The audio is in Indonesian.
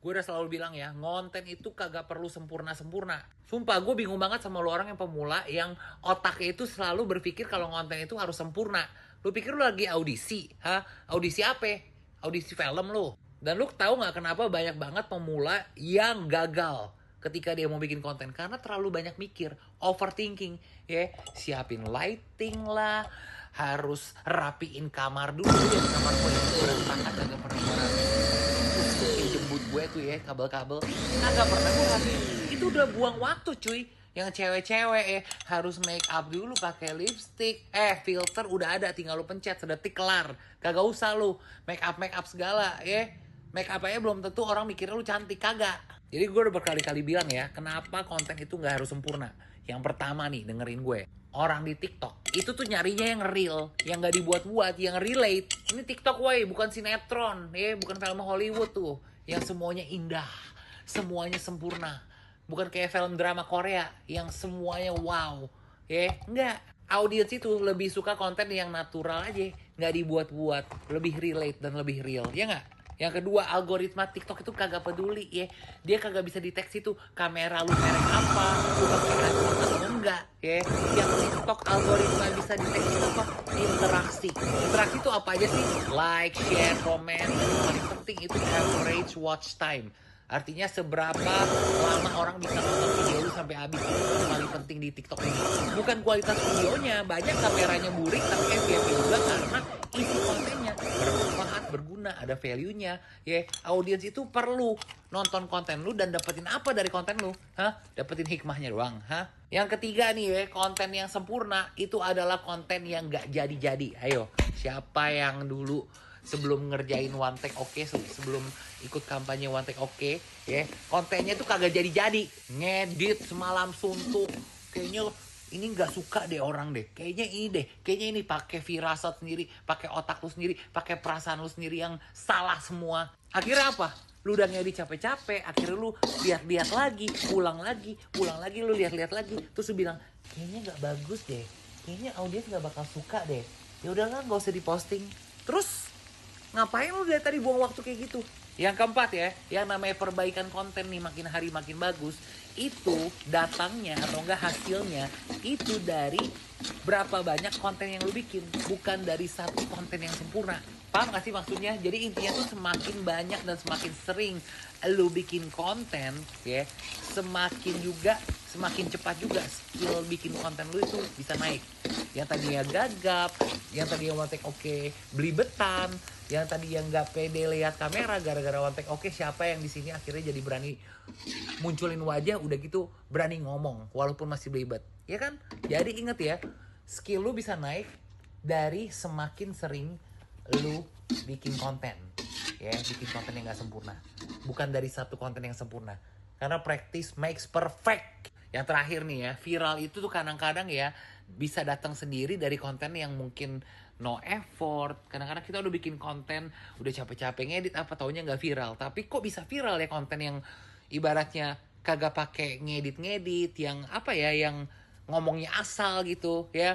Gue udah selalu bilang ya, ngonten itu kagak perlu sempurna-sempurna. Sumpah, gue bingung banget sama lo orang yang pemula yang otaknya itu selalu berpikir kalau ngonten itu harus sempurna. Lu pikir lu lagi audisi? Hah? Audisi apa? Audisi film lu. Dan lu tahu nggak kenapa banyak banget pemula yang gagal ketika dia mau bikin konten? Karena terlalu banyak mikir, overthinking. Ya, siapin lighting lah, harus rapiin kamar dulu ya, kamar gue itu berantakan kagak pernah gue rapiin. Jembut gue tuh ya, kabel-kabel kagak pernah gue rapiin. Itu udah buang waktu cuy. Yang cewek-cewek harus make up dulu pakai lipstick, filter udah ada, tinggal lu pencet sedetik kelar. Kagak usah lu make up segala ya. Make up aja belum tentu orang mikirnya lu cantik, kagak. Jadi gue udah berkali-kali bilang ya, kenapa konten itu nggak harus sempurna. Yang pertama nih, dengerin gue. Orang di TikTok itu tuh nyarinya yang real, yang nggak dibuat-buat, yang relate. Ini TikTok way, bukan sinetron, ya, bukan film Hollywood tuh, yang semuanya indah, semuanya sempurna. Bukan kayak film drama Korea yang semuanya wow, ya, enggak. Audiens itu lebih suka konten yang natural aja, nggak dibuat-buat, lebih relate dan lebih real, ya nggak? Yang kedua, algoritma TikTok itu kagak peduli ya. Dia kagak bisa deteksi tuh kamera lu merek apa, lu pakai iPhone atau enggak ya. Yang TikTok algoritma bisa deteksi apa? Interaksi. Interaksi itu apa aja sih? Like, share, komen, dan yang paling penting itu average watch time. Artinya seberapa lama orang bisa nonton video lu sampai habis. Itu yang paling penting di TikTok ini. Bukan kualitas videonya, banyak kameranya burik tapi FYP juga karena isi kontennya bermanfaat, berguna, ada value-nya. Ya, audiens itu perlu nonton konten lu dan dapetin apa dari konten lu? Dapetin hikmahnya doang, Yang ketiga nih ya, konten yang sempurna itu adalah konten yang gak jadi-jadi. Ayo, siapa yang dulu sebelum ngerjain one take oke, sebelum ikut kampanye one take oke, ya, kontennya tuh kagak jadi-jadi, ngedit semalam suntuk, kayaknya ini nggak suka deh orang deh, kayaknya ini pakai firasat sendiri, pakai otak lu sendiri, pakai perasaan lu sendiri yang salah semua. Akhirnya apa? Lu udah ngedit capek-capek, akhirnya lu lihat-lihat lagi, pulang lagi, lu lihat-lihat lagi, terus lu bilang kayaknya nggak bagus deh, kayaknya audiens nggak bakal suka deh, ya udahlah nggak usah diposting. Terus ngapain lu dari tadi buang waktu kayak gitu? Yang keempat ya, yang namanya perbaikan konten nih makin hari makin bagus, itu datangnya atau enggak hasilnya itu dari berapa banyak konten yang lu bikin, bukan dari satu konten yang sempurna. Paham gak sih maksudnya? Jadi intinya tuh semakin banyak dan semakin sering lu bikin konten ya, semakin cepat juga skill bikin konten lu itu bisa naik. Yang tadinya gagap, yang tadinya one take oke belibetan, yang tadi yang nggak pede lihat kamera gara-gara one take oke, siapa yang di sini akhirnya jadi berani munculin wajah, udah gitu berani ngomong walaupun masih belibet, ya kan? Jadi inget ya, skill lu bisa naik dari semakin sering lu bikin konten, ya, bikin konten yang nggak sempurna, bukan dari satu konten yang sempurna, karena practice makes perfect. Yang terakhir nih ya, viral itu tuh kadang-kadang ya bisa datang sendiri dari konten yang mungkin no effort. Kadang-kadang kita udah bikin konten, udah capek-capek ngedit apa taunya nggak viral. Tapi kok bisa viral ya konten yang ibaratnya kagak pakai ngedit-ngedit, yang apa ya, yang ngomongnya asal gitu ya.